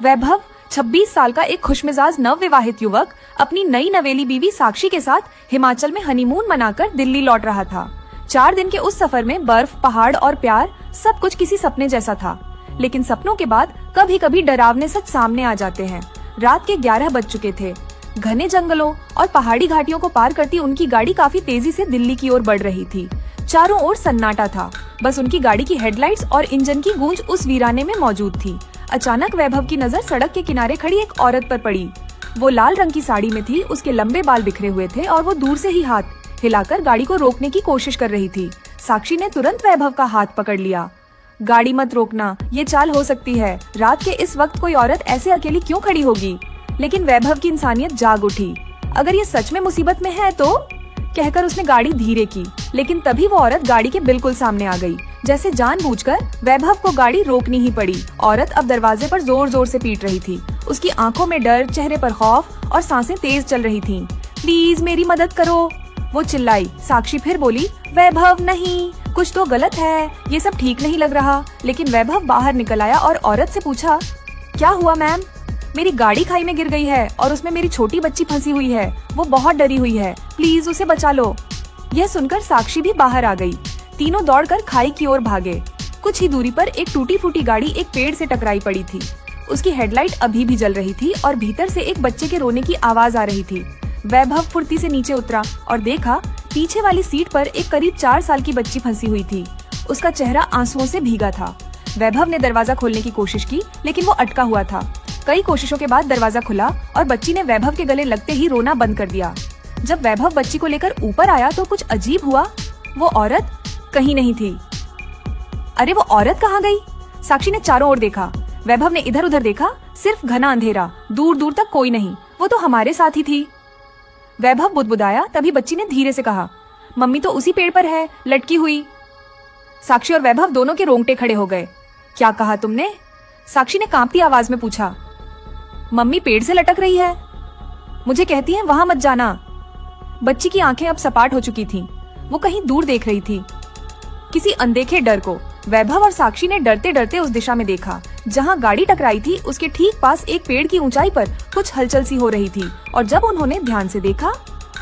वैभव 26 साल का एक खुशमिजाज नवविवाहित युवक अपनी नई नवेली बीवी साक्षी के साथ हिमाचल में हनीमून मनाकर दिल्ली लौट रहा था। 4 दिन के उस सफर में बर्फ, पहाड़ और प्यार सब कुछ किसी सपने जैसा था। लेकिन सपनों के बाद कभी कभी डरावने सच सामने आ जाते हैं। रात के 11 बज चुके थे। घने जंगलों और पहाड़ी घाटियों को पार करती उनकी गाड़ी काफी तेजी से दिल्ली की ओर बढ़ रही थी। चारों ओर सन्नाटा था। बस उनकी गाड़ी की हेडलाइट्स और इंजन की गूंज उस वीराने में मौजूद थी। अचानक वैभव की नजर सड़क के किनारे खड़ी एक औरत पर पड़ी। वो लाल रंग की साड़ी में थी, उसके लंबे बाल बिखरे हुए थे और वो दूर से ही हाथ हिलाकर गाड़ी को रोकने की कोशिश कर रही थी। साक्षी ने तुरंत वैभव का हाथ पकड़ लिया। गाड़ी मत रोकना, ये चाल हो सकती है। रात के इस वक्त कोई औरत ऐसे अकेली क्यों खड़ी होगी? लेकिन वैभव की इंसानियत जाग उठी। अगर ये सच में मुसीबत में है तो कहकर उसने गाड़ी धीरे की। लेकिन तभी वो औरत गाड़ी के बिल्कुल सामने आ गई। जैसे जानबूझकर वैभव को गाड़ी रोकनी ही पड़ी। औरत अब दरवाजे पर जोर जोर से पीट रही थी। उसकी आंखों में डर, चेहरे पर खौफ और सांसें तेज चल रही थीं। प्लीज मेरी मदद करो, वो चिल्लाई। साक्षी फिर बोली, वैभव नहीं, कुछ तो गलत है, ये सब ठीक नहीं लग रहा। लेकिन वैभव बाहर निकल आया और औरत से पूछा, क्या हुआ मैम? मेरी गाड़ी खाई में गिर गई है और उसमें मेरी छोटी बच्ची फंसी हुई है। वो बहुत डरी हुई है, प्लीज उसे बचा लो। यह सुनकर साक्षी भी बाहर आ गई। तीनों दौड़कर खाई की ओर भागे। कुछ ही दूरी पर एक टूटी फूटी गाड़ी एक पेड़ से टकराई पड़ी थी। उसकी हेडलाइट अभी भी जल रही थी और भीतर से एक बच्चे के रोने की आवाज आ रही थी। वैभव फुर्ती से नीचे उतरा और देखा पीछे वाली सीट पर एक करीब 4 साल की बच्ची फंसी हुई थी। उसका चेहरा आंसुओं से भीगा था। वैभव ने दरवाजा खोलने की कोशिश की, लेकिन वो अटका हुआ था। कई कोशिशों के बाद दरवाजा खुला और बच्ची ने वैभव के गले लगते ही रोना बंद कर दिया। जब वैभव बच्ची को लेकर ऊपर आया तो कुछ अजीब हुआ। वो औरत कहीं नहीं थी। अरे वो औरत कहाँ गई? साक्षी ने चारों ओर देखा। वैभव ने इधर उधर देखा, सिर्फ घना अंधेरा, दूर दूर तक कोई नहीं। वो तो हमारे साथ ही थी। वैभव बुदबुदाया। तभी बच्ची ने धीरे से कहा, मम्मी तो उसी पेड़ पर है, लटकी हुई। साक्षी और वैभव दोनों के रोंगटे खड़े हो गए। क्या कहा तुमने? साक्षी ने कांपती आवाज में पूछा। मम्मी पेड़ से लटक रही है, मुझे कहती है वहां मत जाना। बच्ची की आंखें अब सपाट हो चुकी थीं। वो कहीं दूर देख रही थी, किसी अनदेखे डर को। वैभव और साक्षी ने डरते डरते उस दिशा में देखा जहां गाड़ी टकराई थी। उसके ठीक पास एक पेड़ की ऊंचाई पर कुछ हलचल सी हो रही थी और जब उन्होंने ध्यान से देखा,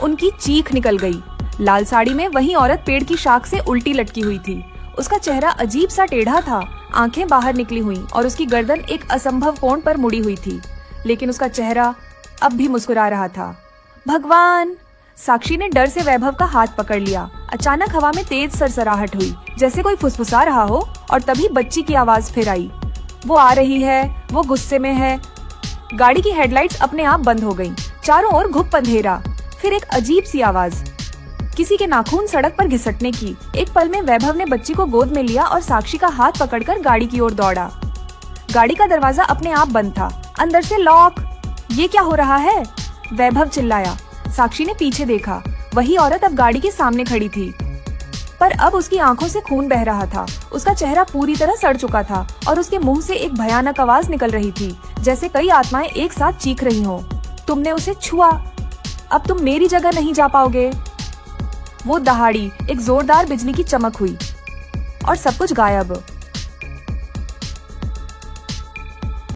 उनकी चीख निकल गई। लाल साड़ी में वही औरत पेड़ की शाख से उल्टी लटकी हुई थी। उसका चेहरा अजीब सा टेढ़ा था, आंखें बाहर निकली हुई और उसकी गर्दन एक असंभव कोण पर मुड़ी हुई थी। लेकिन उसका चेहरा अब भी मुस्कुरा रहा था। भगवान! साक्षी ने डर से वैभव का हाथ पकड़ लिया। अचानक हवा में तेज सरसराहट हुई, जैसे कोई फुसफुसा रहा हो, और तभी बच्ची की आवाज फिर आई। वो आ रही है, वो गुस्से में है। गाड़ी की हेडलाइट्स अपने आप बंद हो गईं। चारों ओर घुप अंधेरा। फिर एक अजीब सी आवाज, किसी के नाखून सड़क पर घिसटने की। एक पल में वैभव ने बच्ची को गोद में लिया और साक्षी का हाथ पकड़कर गाड़ी की ओर दौड़ा। गाड़ी का दरवाजा अपने आप बंद था, अंदर से लॉक। ये क्या हो रहा है? वैभव चिल्लाया। साक्षी ने पीछे देखा। वही औरत अब गाड़ी के सामने खड़ी थी, पर अब उसकी आंखों से खून बह रहा था। उसका चेहरा पूरी तरह सड़ चुका था और उसके मुंह से एक भयानक आवाज निकल रही थी, जैसे कई आत्माएं एक साथ चीख रही हों। तुमने उसे छुआ, अब तुम मेरी जगह नहीं जा पाओगे। वो दहाड़ी, एक जोरदार बिजली की चमक हुई और सब कुछ गायब।